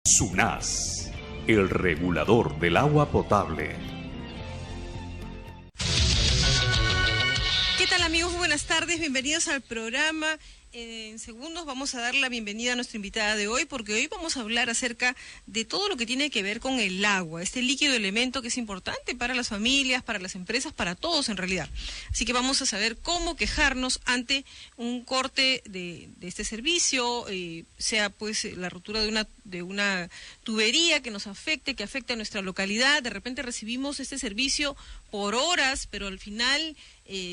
SUNAS, el regulador del agua potable. ¿Qué tal, amigos? Buenas tardes, bienvenidos al programa. En segundos vamos a dar la bienvenida a nuestra invitada de hoy, porque hoy vamos a hablar acerca de todo lo que tiene que ver con el agua, este líquido elemento que es importante para las familias, para las empresas, para todos en realidad. Así que vamos a saber cómo quejarnos ante un corte de este servicio, sea pues la rotura de una tubería que nos afecte, que afecte a nuestra localidad. De repente recibimos este servicio por horas, pero al final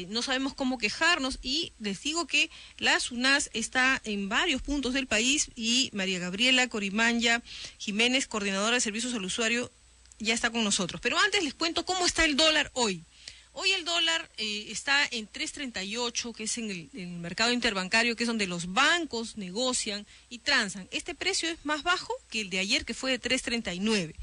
no sabemos cómo quejarnos, y les digo que la SUNAS está en varios puntos del país, y María Gabriela Corimanya Jiménez, coordinadora de servicios al usuario, ya está con nosotros. Pero antes les cuento cómo está el dólar hoy. Hoy el dólar está en 3.38, que es en el mercado interbancario, que es donde los bancos negocian y transan. Este precio es más bajo que el de ayer, que fue de 3.39.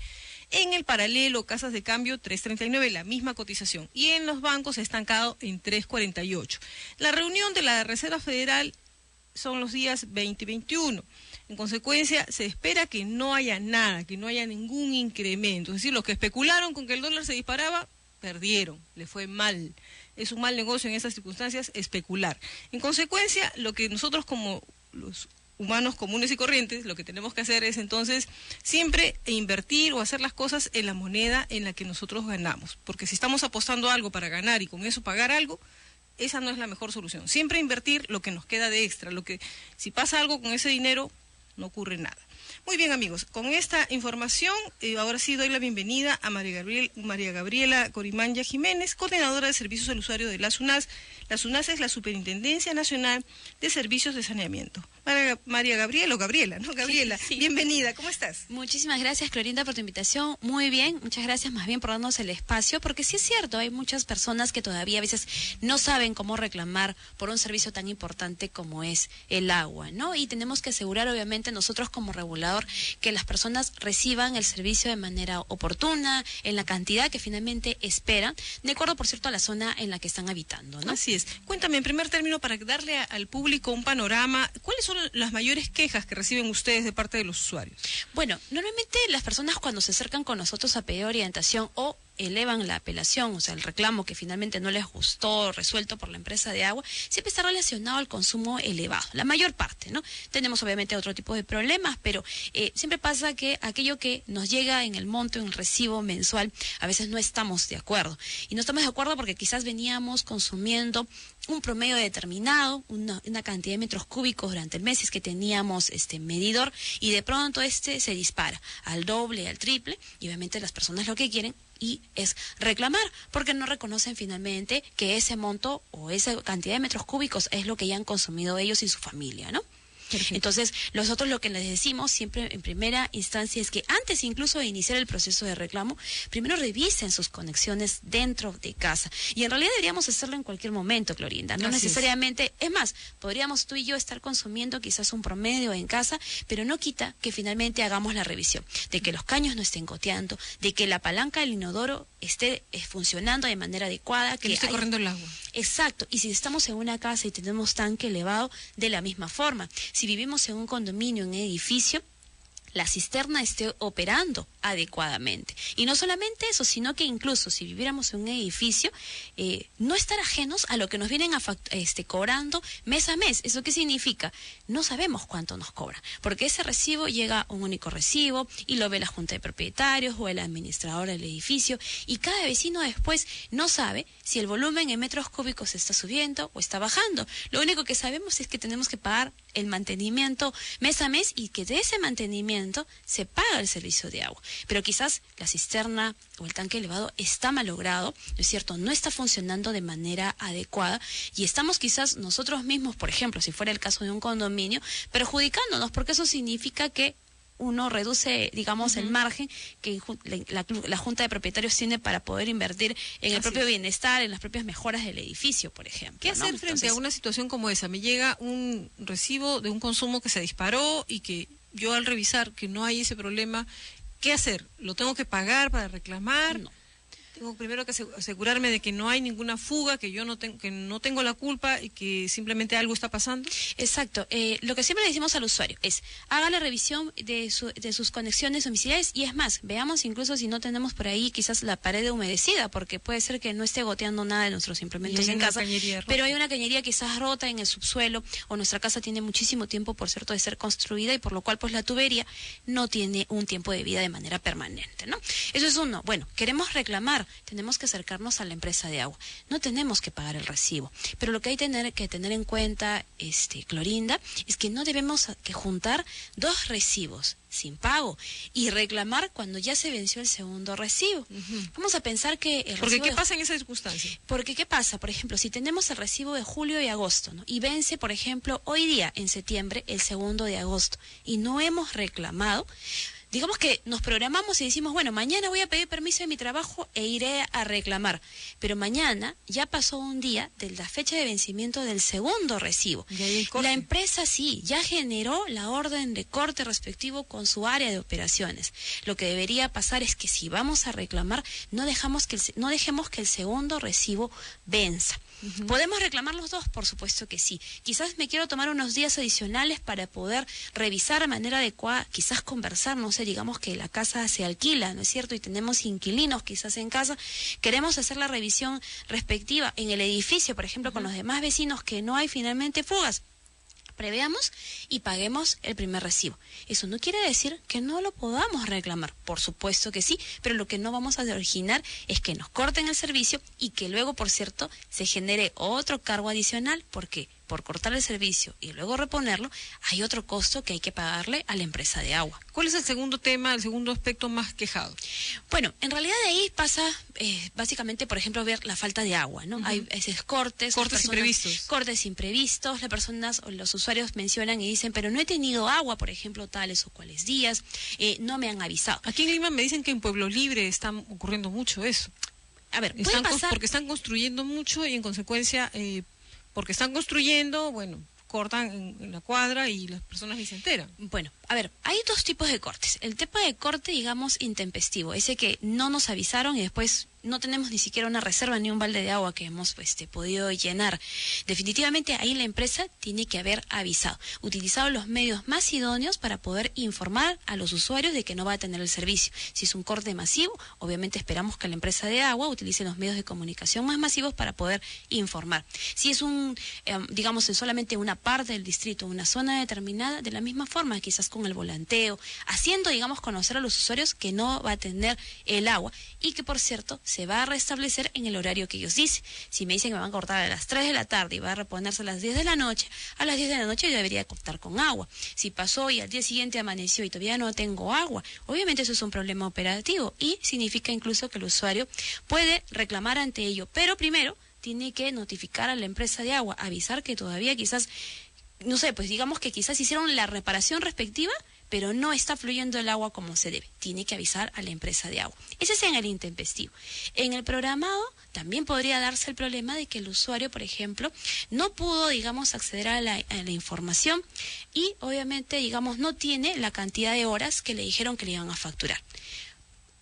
En el paralelo, casas de cambio, 3.39, la misma cotización. Y en los bancos estancado en 3.48. La reunión de la Reserva Federal son los días 20 y 21. En consecuencia, se espera que no haya nada, que no haya ningún incremento. Es decir, los que especularon con que el dólar se disparaba, perdieron, le fue mal. Es un mal negocio en esas circunstancias especular. En consecuencia, lo que nosotros como los humanos comunes y corrientes, lo que tenemos que hacer es entonces siempre invertir o hacer las cosas en la moneda en la que nosotros ganamos, porque si estamos apostando algo para ganar y con eso pagar algo, esa no es la mejor solución. Siempre invertir lo que nos queda de extra, lo que si pasa algo con ese dinero no ocurre nada. Muy bien, amigos, con esta información ahora sí doy la bienvenida a María Gabriela Corimanya Jiménez, coordinadora de servicios al usuario de la SUNAS. La SUNAS es la Superintendencia Nacional de Servicios de Saneamiento. María Gabriela, o Gabriela, ¿no? Gabriela, sí. Bienvenida, ¿cómo estás? Muchísimas gracias, Clorinda, por tu invitación. Muy bien, muchas gracias más bien por darnos el espacio, porque sí es cierto, hay muchas personas que todavía a veces no saben cómo reclamar por un servicio tan importante como es el agua, ¿no? Y tenemos que asegurar, obviamente, nosotros como regulador, que las personas reciban el servicio de manera oportuna, en la cantidad que finalmente esperan, de acuerdo, por cierto, a la zona en la que están habitando, ¿no? Así es. Cuéntame, en primer término, para darle al público un panorama, ¿cuáles son las mayores quejas que reciben ustedes de parte de los usuarios? Bueno, normalmente las personas cuando se acercan con nosotros a pedir orientación o elevan la apelación, o sea, el reclamo que finalmente no les gustó, resuelto por la empresa de agua, siempre está relacionado al consumo elevado, la mayor parte, ¿no? Tenemos obviamente otro tipo de problemas, pero siempre pasa que aquello que nos llega en el monto, en el recibo mensual, a veces no estamos de acuerdo. Y no estamos de acuerdo porque quizás veníamos consumiendo un promedio determinado, una cantidad de metros cúbicos durante el mes, es que teníamos este medidor, y de pronto se dispara al doble, al triple, y obviamente las personas lo que quieren y es reclamar, porque no reconocen finalmente que ese monto o esa cantidad de metros cúbicos es lo que ya han consumido ellos y su familia, ¿no? Perfecto. Entonces, nosotros lo que les decimos siempre en primera instancia es que antes incluso de iniciar el proceso de reclamo, primero revisen sus conexiones dentro de casa. Y en realidad deberíamos hacerlo en cualquier momento, Clorinda. No necesariamente, es más, podríamos tú y yo estar consumiendo quizás un promedio en casa, pero no quita que finalmente hagamos la revisión, de que los caños no estén goteando, de que la palanca del inodoro esté funcionando de manera adecuada, que no esté corriendo el agua. Exacto, y si estamos en una casa y tenemos tanque elevado, de la misma forma. Si vivimos en un condominio, en un edificio, la cisterna esté operando adecuadamente. Y no solamente eso, sino que incluso si viviéramos en un edificio, no estar ajenos a lo que nos vienen cobrando mes a mes. ¿Eso qué significa? No sabemos cuánto nos cobran, porque ese recibo llega un único recibo y lo ve la junta de propietarios o el administrador del edificio, y cada vecino después no sabe si el volumen en metros cúbicos está subiendo o está bajando. Lo único que sabemos es que tenemos que pagar el mantenimiento mes a mes, y que de ese mantenimiento se paga el servicio de agua. Pero quizás la cisterna o el tanque elevado está malogrado, ¿no es cierto? No está funcionando de manera adecuada, y estamos quizás nosotros mismos, por ejemplo, si fuera el caso de un condominio, perjudicándonos, porque eso significa que uno reduce, digamos, el margen que la Junta de Propietarios tiene para poder invertir en el propio bienestar, en las propias mejoras del edificio, por ejemplo. ¿Qué hacer frente a una situación como esa? Me llega un recibo de un consumo que se disparó y que yo al revisar que no hay ese problema, ¿qué hacer? ¿Lo tengo que pagar para reclamar? No. Tengo primero que asegurarme de que no hay ninguna fuga, que yo no tengo la culpa y que simplemente algo está pasando. Exacto. Lo que siempre le decimos al usuario es, haga la revisión de sus conexiones domiciliares y es más, veamos incluso si no tenemos por ahí quizás la pared humedecida, porque puede ser que no esté goteando nada de nuestros implementos en casa, pero hay una cañería quizás rota en el subsuelo o nuestra casa tiene muchísimo tiempo, por cierto, de ser construida y por lo cual pues la tubería no tiene un tiempo de vida de manera permanente, ¿no? Eso es uno. Bueno, queremos reclamar, tenemos que acercarnos a la empresa de agua. No tenemos que pagar el recibo, pero lo que hay que tener en cuenta, Clorinda, es que no debemos que juntar dos recibos sin pago y reclamar cuando ya se venció el segundo recibo. Vamos a pensar que el Porque recibo ¿qué pasa en esa circunstancia? Porque ¿qué pasa? Por ejemplo, si tenemos el recibo de julio y agosto, ¿no? Y vence, por ejemplo, hoy día, en septiembre, el segundo de agosto, y no hemos reclamado, digamos que nos programamos y decimos, bueno, mañana voy a pedir permiso de mi trabajo e iré a reclamar. Pero mañana ya pasó un día de la fecha de vencimiento del segundo recibo. La empresa sí, ya generó la orden de corte respectivo con su área de operaciones. Lo que debería pasar es que si vamos a reclamar, no dejemos que el segundo recibo venza. ¿Podemos reclamar los dos? Por supuesto que sí. Quizás me quiero tomar unos días adicionales para poder revisar de manera adecuada, quizás conversar, no sé, digamos que la casa se alquila, ¿no es cierto? Y tenemos inquilinos quizás en casa. Queremos hacer la revisión respectiva en el edificio, por ejemplo, con los demás vecinos, que no hay finalmente fugas. Preveamos y paguemos el primer recibo. Eso no quiere decir que no lo podamos reclamar, por supuesto que sí, pero lo que no vamos a originar es que nos corten el servicio y que luego, por cierto, se genere otro cargo adicional, porque por cortar el servicio y luego reponerlo, hay otro costo que hay que pagarle a la empresa de agua. ¿Cuál es el segundo tema, el segundo aspecto más quejado? Bueno, en realidad de ahí pasa básicamente, por ejemplo, ver la falta de agua, ¿no? Hay esos cortes imprevistos. Cortes imprevistos, las personas o los usuarios mencionan y dicen, pero no he tenido agua, por ejemplo, tales o cuales días, no me han avisado. Aquí en Lima me dicen que en Pueblo Libre está ocurriendo mucho eso. A ver, puede pasar porque están construyendo mucho y en consecuencia, porque están construyendo, bueno, cortan en la cuadra y las personas ni se enteran. Bueno, a ver, hay dos tipos de cortes. El tipo de corte, digamos, intempestivo, ese que no nos avisaron y después no tenemos ni siquiera una reserva ni un balde de agua que hemos podido llenar. Definitivamente ahí la empresa tiene que haber avisado, utilizado los medios más idóneos para poder informar a los usuarios de que no va a tener el servicio. Si es un corte masivo, obviamente esperamos que la empresa de agua utilice los medios de comunicación más masivos para poder informar. Si es digamos, en solamente una parte del distrito, una zona determinada, de la misma forma, quizás con el volanteo, haciendo, digamos, conocer a los usuarios que no va a tener el agua y que, por cierto, se va a restablecer en el horario que ellos dicen. Si me dicen que me van a cortar a las 3 de la tarde y va a reponerse a las 10 de la noche, a las 10 de la noche yo debería contar con agua. Si pasó y al día siguiente amaneció y todavía no tengo agua, obviamente eso es un problema operativo y significa incluso que el usuario puede reclamar ante ello, pero primero tiene que notificar a la empresa de agua, avisar que todavía quizás, no sé, pues digamos que quizás hicieron la reparación respectiva, pero no está fluyendo el agua como se debe. Tiene que avisar a la empresa de agua. Ese es en el intempestivo. En el programado también podría darse el problema de que el usuario, por ejemplo, no pudo, digamos, acceder a la información y obviamente, digamos, no tiene la cantidad de horas que le dijeron que le iban a facturar.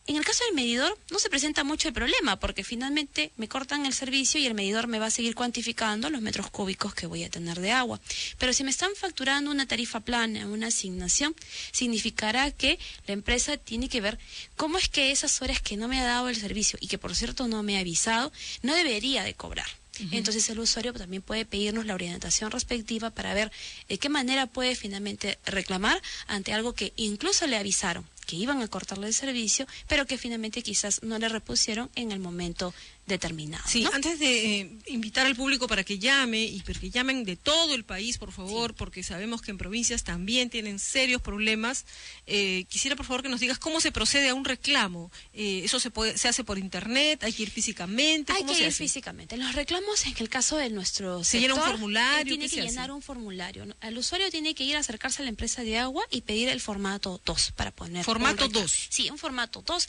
En el caso del medidor no se presenta mucho el problema porque finalmente me cortan el servicio y el medidor me va a seguir cuantificando los metros cúbicos que voy a tener de agua. Pero si me están facturando una tarifa plana, una asignación, significará que la empresa tiene que ver cómo es que esas horas que no me ha dado el servicio y que por cierto no me ha avisado, no debería de cobrar. Entonces el usuario también puede pedirnos la orientación respectiva para ver de qué manera puede finalmente reclamar ante algo que incluso le avisaron que iban a cortarle el servicio, pero que finalmente quizás no le repusieron en el momento determinado. Sí, ¿no? Antes de invitar al público para que llame, y porque llamen de todo el país, por favor, sí, porque sabemos que en provincias también tienen serios problemas, quisiera por favor que nos digas cómo se procede a un reclamo. ¿Eso se hace por internet? ¿Hay que ir físicamente? Hay que ir físicamente. Los reclamos, en el caso de nuestro sector, ¿se llena un formulario? Tiene que llenar un formulario, ¿no? El usuario tiene que ir a acercarse a la empresa de agua y pedir el formato 2 para poner... ¿Formato 2? Sí, un formato 2.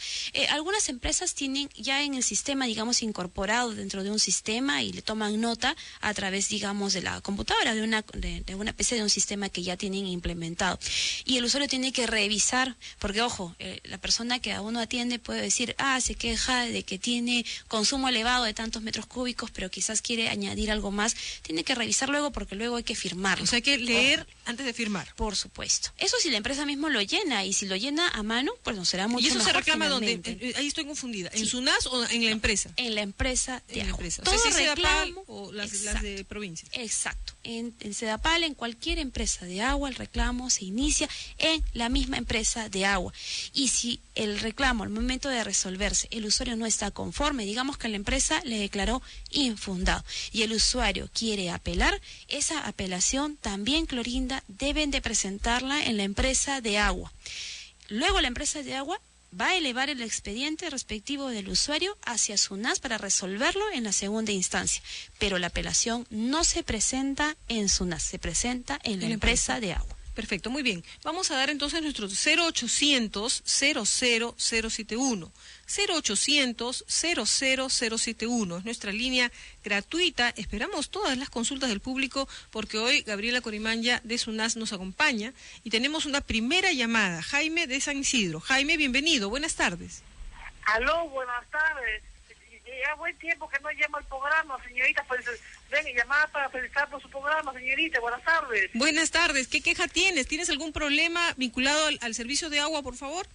Algunas empresas tienen ya en el sistema, digamos, incorporado dentro de un sistema y le toman nota a través, digamos, de la computadora, de una PC, de un sistema que ya tienen implementado. Y el usuario tiene que revisar, porque ojo, la persona que a uno atiende puede decir, se queja de que tiene consumo elevado de tantos metros cúbicos, pero quizás quiere añadir algo más. Tiene que revisar luego, porque luego hay que firmarlo. O sea, hay que leer antes de firmar. Por supuesto. Eso si la empresa mismo lo llena, y si lo llena a mano, pues no será mucho ¿Y eso mejor se reclama finalmente. dónde? Ahí estoy confundida. ¿En Sí. SUNAS o en la empresa? En la empresa de En la agua. empresa. Todo O sea, si reclamo, o las de provincia. exacto. En Sedapal, en cualquier empresa de agua, el reclamo se inicia en la misma empresa de agua. Y si el reclamo, al momento de resolverse, el usuario no está conforme, digamos que la empresa le declaró infundado, y el usuario quiere apelar, esa apelación también, Clorinda, deben de presentarla en la empresa de agua. Luego la empresa de agua va a elevar el expediente respectivo del usuario hacia SUNAS para resolverlo en la segunda instancia, pero la apelación no se presenta en SUNAS, se presenta en la empresa de agua. Perfecto, muy bien. Vamos a dar entonces nuestro 0800 00071. 0800 00071 es nuestra línea gratuita. Esperamos todas las consultas del público, porque hoy Gabriela Corimanya de SUNAS nos acompaña y tenemos una primera llamada. Jaime de San Isidro. Jaime, bienvenido. Buenas tardes. Aló, buenas tardes. Ya buen tiempo que no llama al programa, señorita. Pues, ven, llamada para felicitar por su programa, señorita. Buenas tardes. Buenas tardes. ¿Qué queja tienes? ¿Tienes algún problema vinculado al servicio de agua, por favor?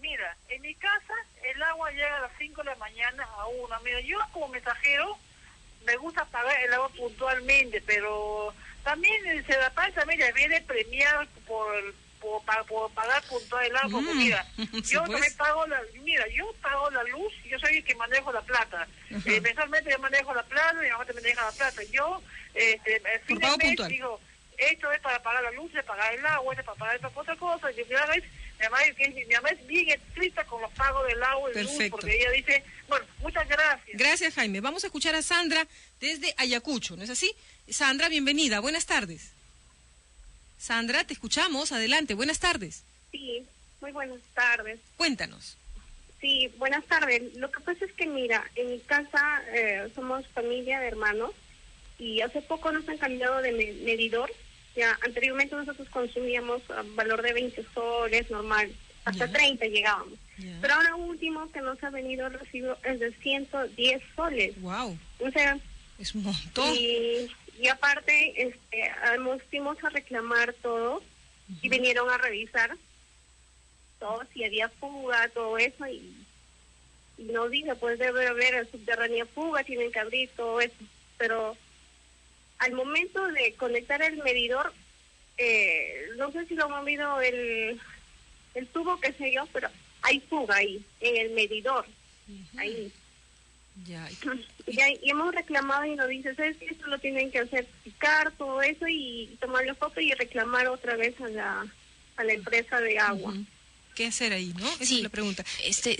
Mira, en mi casa el agua llega a las 5 de la mañana a 1. Mira, yo como mensajero me gusta pagar el agua puntualmente, pero también el Sedapal también ya viene premiado por pagar puntual el agua. Porque mira, sí, yo pues. también yo pago la luz, yo soy el que manejo la plata. Mensualmente yo manejo la plata, mi mamá también maneja la plata. Yo, fin de mes, digo, esto es para pagar la luz, es para pagar el agua, es para pagar otra cosa. Y cada vez mi mamá es bien estricta con los pagos del agua y luz, porque ella dice, bueno, muchas gracias. Gracias, Jaime. Vamos a escuchar a Sandra desde Ayacucho, ¿no es así? Sandra, bienvenida. Buenas tardes. Sandra, te escuchamos. Adelante. Buenas tardes. Sí, muy buenas tardes. Cuéntanos. Sí, buenas tardes. Lo que pasa es que, mira, en mi casa somos familia de hermanos y hace poco nos han cambiado de medidor. Ya anteriormente nosotros consumíamos valor de 20 soles, normal, hasta 30 llegábamos. Pero ahora último que nos ha venido el recibo es de 110 soles. Wow. O sea, es un montón. Y aparte, fuimos a reclamar todo y vinieron a revisar todo, si había fuga, todo eso, y nos dice, pues debe haber subterránea fuga, tienen que abrir todo eso. Pero al momento de conectar el medidor, no sé si lo han movido el tubo, qué sé yo, pero hay fuga ahí, en el medidor, ahí. Ya. Y hemos reclamado y nos dice, ¿sabes qué? Esto lo tienen que hacer, picar todo eso y tomar la foto y reclamar otra vez a la empresa de agua. ¿Qué hacer ahí, no? Esa Sí. es la pregunta.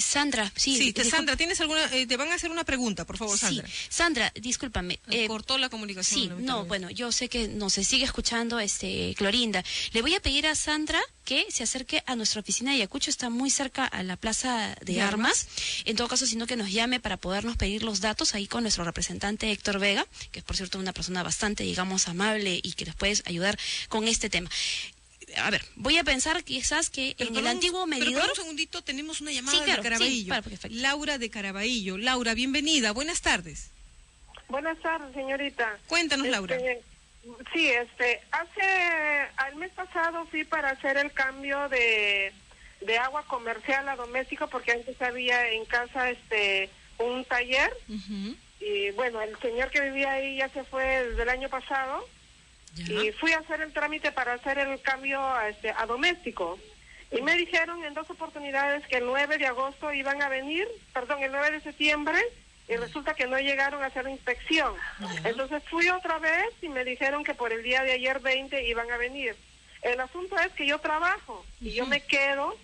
Sandra, sí. Sandra, ¿tienes alguna? Te van a hacer una pregunta, por favor, Sandra. Sí, Sandra, discúlpame. Cortó la comunicación. Sí, no, bueno, yo sé que no se sigue escuchando, Clorinda. Le voy a pedir a Sandra que se acerque a nuestra oficina de Ayacucho, está muy cerca a la Plaza de Armas. En todo caso, sino que nos llame para podernos pedir los datos ahí con nuestro representante Héctor Vega, que es por cierto una persona bastante, digamos, amable y que nos puede ayudar con este tema. A ver, voy a pensar quizás que en el antiguo medidor... Pero un segundito, tenemos una llamada claro, de Caraballo. sí, perfecto. Laura de Caraballo. Laura, bienvenida. Buenas tardes. Buenas tardes, señorita. Cuéntanos, Laura. Sí, al mes pasado fui para hacer el cambio de agua comercial a doméstico, porque antes había en casa un taller. Y bueno, el señor que vivía ahí ya se fue desde el año pasado. Y fui a hacer el trámite para hacer el cambio a doméstico. Y me dijeron en 2 oportunidades que el 9 de agosto iban a venir, el 9 de septiembre, y resulta que no llegaron a hacer la inspección. Entonces fui otra vez y me dijeron que por el día de ayer 20 iban a venir. El asunto es que yo trabajo y yo me quedo,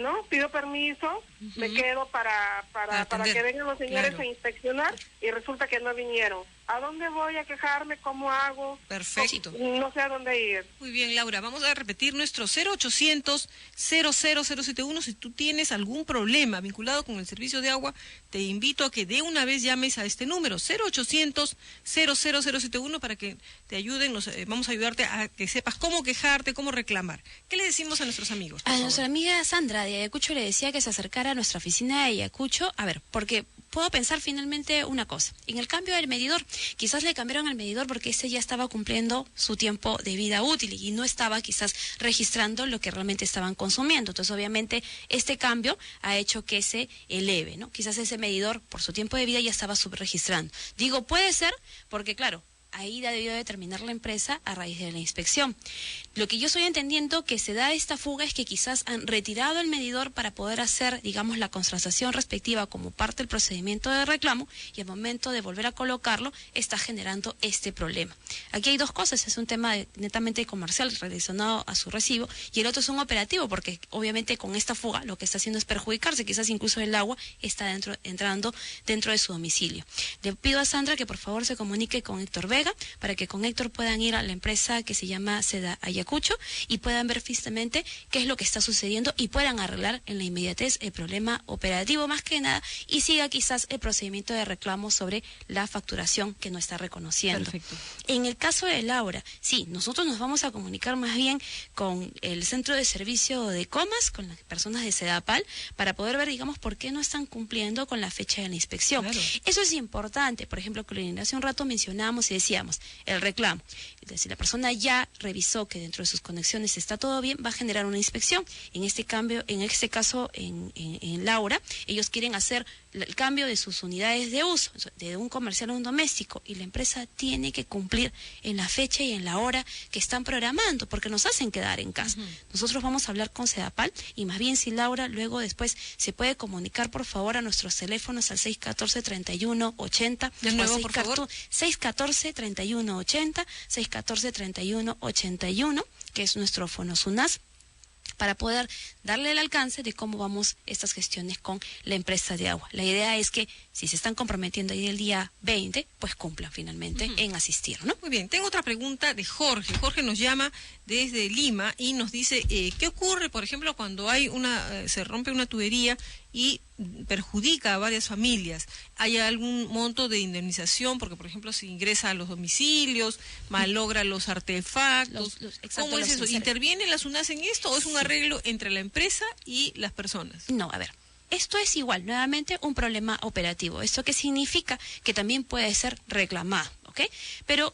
¿no? Pido permiso, me quedo para que vengan los señores a inspeccionar, y resulta que no vinieron. ¿A dónde voy a quejarme? ¿Cómo hago? Perfecto. No sé a dónde ir. Muy bien, Laura, vamos a repetir nuestro 0800-00071. Si tú tienes algún problema vinculado con el servicio de agua, te invito a que de una vez llames a este número, 0800-00071, para que te ayuden, vamos a ayudarte a que sepas cómo quejarte, cómo reclamar. ¿Qué le decimos a nuestros amigos? A nuestra amiga Sandra de Ayacucho le decía que se acercara a nuestra oficina de Ayacucho, a ver, porque puedo pensar finalmente una cosa. En el cambio del medidor, quizás le cambiaron el medidor porque ese ya estaba cumpliendo su tiempo de vida útil y no estaba quizás registrando lo que realmente estaban consumiendo. Entonces, obviamente, este cambio ha hecho que se eleve, ¿no? Quizás ese medidor, por su tiempo de vida, ya estaba subregistrando. Digo, puede ser porque, claro, ahí ha debido determinar la empresa a raíz de la inspección. Lo que yo estoy entendiendo que se da esta fuga es que quizás han retirado el medidor para poder hacer, digamos, la contratación respectiva como parte del procedimiento de reclamo y al momento de volver a colocarlo está generando este problema. Aquí hay dos cosas, es un tema netamente comercial relacionado a su recibo y el otro es un operativo porque obviamente con esta fuga lo que está haciendo es perjudicarse, quizás incluso el agua está entrando dentro de su domicilio. Le pido a Sandra que por favor se comunique con Héctor Vega para que con Héctor puedan ir a la empresa que se llama Seda Ayacucho y puedan ver físicamente qué es lo que está sucediendo y puedan arreglar en la inmediatez el problema operativo más que nada y siga quizás el procedimiento de reclamo sobre la facturación que no está reconociendo. Perfecto. En el caso de Laura, sí, nosotros nos vamos a comunicar más bien con el centro de servicio de Comas, con las personas de Sedapal, para poder ver, digamos, por qué no están cumpliendo con la fecha de la inspección. Claro. Eso es importante. Por ejemplo, que hace un rato mencionábamos y decíamos, el reclamo. Si la persona ya revisó que dentro de sus conexiones está todo bien, va a generar una inspección. En este caso, en Laura, ellos quieren hacer el cambio de sus unidades de uso, de un comercial a un doméstico, y la empresa tiene que cumplir en la fecha y en la hora que están programando, porque nos hacen quedar en casa. Nosotros vamos a hablar con Sedapal, y más bien si Laura luego después se puede comunicar, por favor, a nuestros teléfonos al 614-3180. De nuevo, por favor. 614-3180, 614-3181, que es nuestro Fonosunas, para poder darle el alcance de cómo vamos estas gestiones con la empresa de agua. La idea es que si se están comprometiendo ahí el día 20, pues cumplan finalmente en asistir, ¿no? Muy bien, tengo otra pregunta de Jorge. Jorge nos llama desde Lima y nos dice, ¿qué ocurre, por ejemplo, cuando hay se rompe una tubería y perjudica a varias familias? ¿Hay algún monto de indemnización? Porque, por ejemplo, si ingresa a los domicilios, malogra los artefactos. ¿Cómo es eso? ¿Interviene la SUNAS en esto o es un arreglo entre la empresa y las personas? No, a ver. Esto es igual, nuevamente, un problema operativo. ¿Esto qué significa? Que también puede ser reclamado, ¿ok? Pero,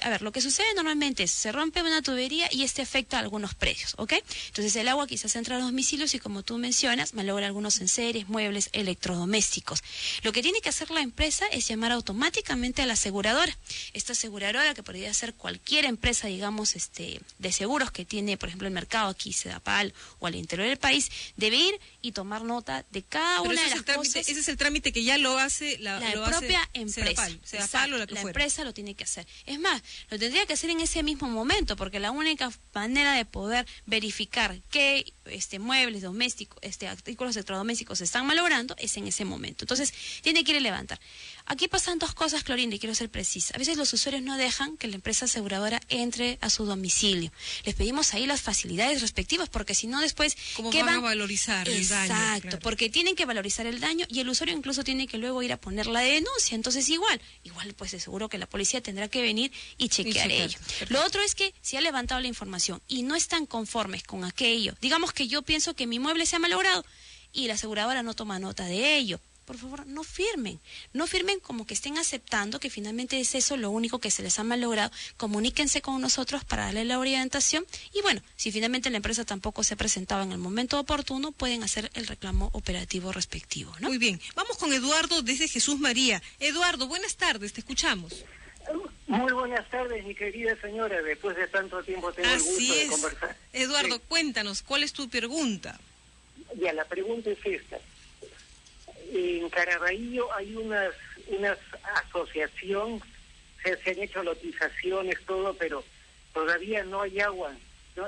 a ver, lo que sucede normalmente es, se rompe una tubería y afecta a algunos precios, ¿ok? Entonces el agua quizás entra a los domicilios y como tú mencionas, malogra algunos enseres, muebles, electrodomésticos. Lo que tiene que hacer la empresa es llamar automáticamente a la aseguradora. Esta aseguradora, que podría ser cualquier empresa, digamos, de seguros que tiene, por ejemplo, el mercado aquí, Sedapal o al interior del país, debe ir y tomar nota de cada Pero una de las cosas. Ese es el trámite que ya lo hace la propia empresa. Sedapal o la que fuera. Empresa lo tiene que hacer. Es más, lo tendría que hacer en ese mismo momento, porque la única manera de poder verificar qué muebles domésticos, artículos electrodomésticos se están malogrando es en ese momento. Entonces, tiene que ir a levantar. Aquí pasan dos cosas, Clorinda, y quiero ser precisa. A veces los usuarios no dejan que la empresa aseguradora entre a su domicilio. Les pedimos ahí las facilidades respectivas, porque si no después... ¿Cómo van a valorizar el daño? Exacto, Claro. porque tienen que valorizar el daño y el usuario incluso tiene que luego ir a poner la denuncia. Entonces igual pues de seguro que la policía tendrá que venir y chequear ello. Perfecto. Lo otro es que si ha levantado la información y no están conformes con aquello, digamos que yo pienso que mi mueble se ha malogrado y la aseguradora no toma nota de ello, por favor, no firmen como que estén aceptando que finalmente es eso lo único que se les ha malogrado. Comuníquense con nosotros para darle la orientación y bueno, si finalmente la empresa tampoco se presentaba en el momento oportuno, pueden hacer el reclamo operativo respectivo, ¿no? Muy bien, vamos con Eduardo desde Jesús María. Eduardo, buenas tardes, te escuchamos. Muy buenas tardes, mi querida señora. Después de tanto tiempo tengo el gusto de conversar. Eduardo, Sí. Cuéntanos, ¿cuál es tu pregunta? Ya, la pregunta es esta. En Caraballo hay una asociación, se han hecho lotizaciones, todo, pero todavía no hay agua,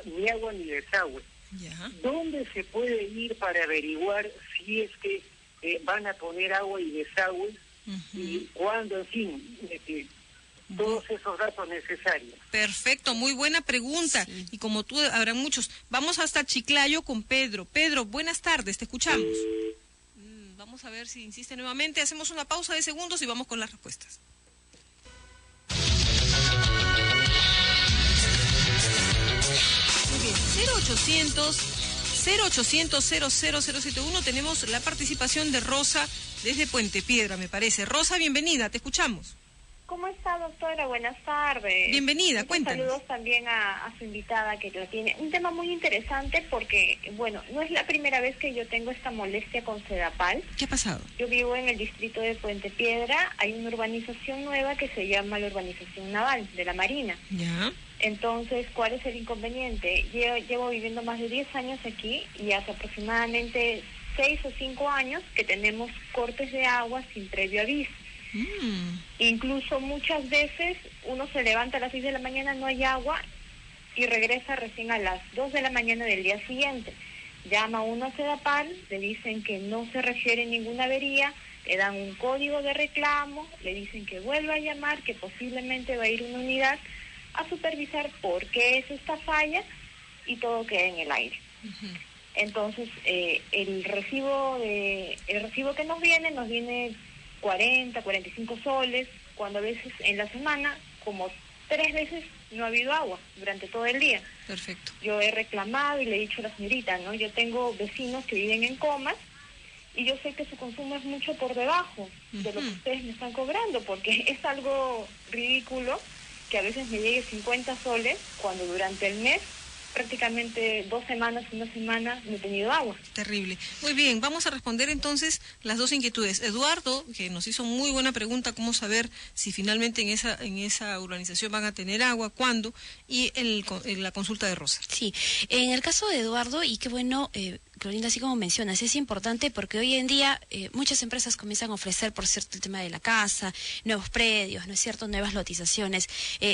ni agua ni desagüe. Ya. ¿Dónde se puede ir para averiguar si es que van a poner agua y desagüe y cuándo, en fin, todos esos datos necesarios. Perfecto, muy buena pregunta. Sí. Y como tú, habrá muchos. Vamos hasta Chiclayo con Pedro. Pedro, buenas tardes, te escuchamos. Vamos a ver si insiste nuevamente. Hacemos una pausa de segundos y vamos con las respuestas. Muy bien, 0800 00071. Tenemos la participación de Rosa desde Puente Piedra, me parece. Rosa, bienvenida, te escuchamos. ¿Cómo está, doctora? Buenas tardes. Bienvenida, Muchos cuéntanos. saludos también a su invitada que lo tiene. Un tema muy interesante porque, bueno, no es la primera vez que yo tengo esta molestia con Sedapal. ¿Qué ha pasado? Yo vivo en el distrito de Puente Piedra. Hay una urbanización nueva que se llama la urbanización naval de la Marina. Ya. Entonces, ¿cuál es el inconveniente? Yo llevo viviendo más de 10 años aquí y hace aproximadamente 6 o 5 años que tenemos cortes de agua sin previo aviso. Incluso muchas veces uno se levanta a las 6 de la mañana, no hay agua y regresa recién a las 2 de la mañana del día siguiente. Llama uno a Sedapal, le dicen que no se refiere ninguna avería, le dan un código de reclamo, le dicen que vuelva a llamar, que posiblemente va a ir una unidad a supervisar por qué es esta falla y todo queda en el aire. Entonces, el recibo que nos viene 40, 45 soles, cuando a veces en la semana, como 3 veces no ha habido agua durante todo el día. Perfecto. Yo he reclamado y le he dicho a la señorita, ¿no? Yo tengo vecinos que viven en Comas y yo sé que su consumo es mucho por debajo de lo que ustedes me están cobrando, porque es algo ridículo que a veces me llegue 50 soles cuando durante el mes prácticamente 2 semanas, una semana no he tenido agua. Terrible. Muy bien, vamos a responder entonces las dos inquietudes. Eduardo, que nos hizo muy buena pregunta, cómo saber si finalmente en esa urbanización van a tener agua, cuándo, y la consulta de Rosa. Sí, en el caso de Eduardo, y qué bueno, Clorinda, así como mencionas, es importante porque hoy en día muchas empresas comienzan a ofrecer, por cierto, el tema de la casa, nuevos predios, ¿no es cierto?, nuevas lotizaciones.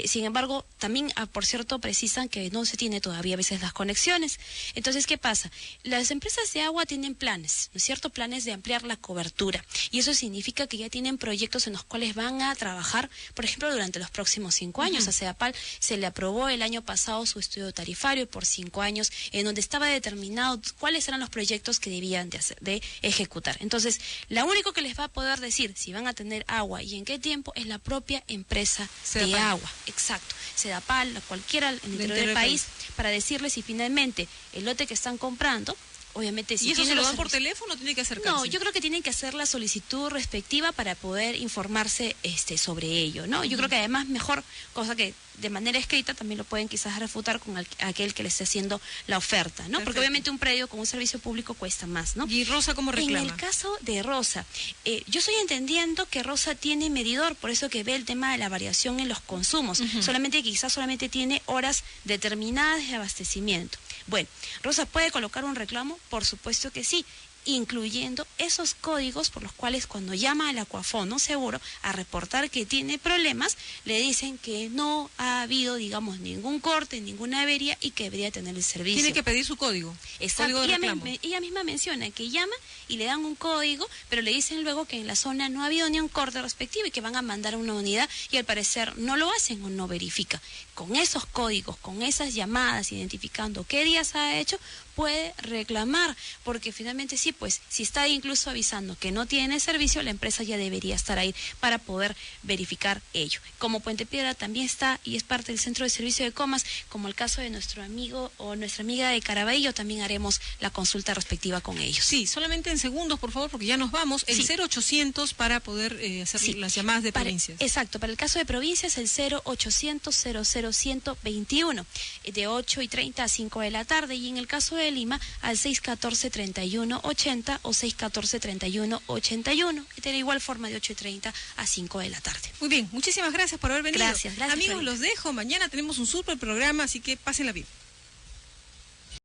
Sin embargo, también, por cierto, precisan que no se tiene todavía a veces las conexiones. Entonces, ¿qué pasa? Las empresas de agua tienen planes, ¿no es cierto?, planes de ampliar la cobertura. Y eso significa que ya tienen proyectos en los cuales van a trabajar, por ejemplo, durante los próximos 5 años. A Sedapal se le aprobó el año pasado su estudio tarifario por 5 años, en donde estaba determinado cuáles eran los proyectos que debían de ejecutar. Entonces, lo único que les va a poder decir si van a tener agua y en qué tiempo es la propia empresa de agua. Exacto. Sedapal, cualquiera en el interior del país, para decirles si finalmente el lote que están comprando, obviamente, si ¿Y eso tiene se lo dan por teléfono o tiene que acercarse? No, yo creo que tienen que hacer la solicitud respectiva para poder informarse sobre ello, ¿no? Yo creo que además mejor, cosa que de manera escrita también lo pueden quizás refutar con aquel que le esté haciendo la oferta, ¿no? Perfecto. Porque obviamente un predio con un servicio público cuesta más, ¿no? ¿Y Rosa cómo reclama? En el caso de Rosa, yo estoy entendiendo que Rosa tiene medidor, por eso que ve el tema de la variación en los consumos, quizás solamente tiene horas determinadas de abastecimiento. Bueno, ¿Rosa puede colocar un reclamo? Por supuesto que sí, incluyendo esos códigos por los cuales cuando llama al Acuafono Seguro a reportar que tiene problemas, le dicen que no ha habido, digamos, ningún corte, ninguna avería y que debería tener el servicio. Tiene que pedir su código. Exacto. Código de reclamo. Ella misma menciona que llama y le dan un código, pero le dicen luego que en la zona no ha habido ni un corte respectivo y que van a mandar una unidad y al parecer no lo hacen o no verifica. Con esos códigos, con esas llamadas, identificando qué días ha hecho, puede reclamar, porque finalmente sí, pues si está incluso avisando que no tiene servicio, la empresa ya debería estar ahí para poder verificar ello. Como Puente Piedra también está y es parte del centro de servicio de Comas, como el caso de nuestro amigo o nuestra amiga de Caraballo, también haremos la consulta respectiva con ellos. Sí, solamente en segundos, por favor, porque ya nos vamos. El 0800 para poder hacer las llamadas de provincias. Exacto, para el caso de provincias, el 0800 00121, de 8:30 a 5 de la tarde, y en el caso de Lima, al 614-3180 o 614-3181, y de igual forma de 8:30 a 5 de la tarde. Muy bien, muchísimas gracias por haber venido. Gracias. Amigos, Florita. los dejo. Mañana tenemos un súper programa, así que pásenla bien.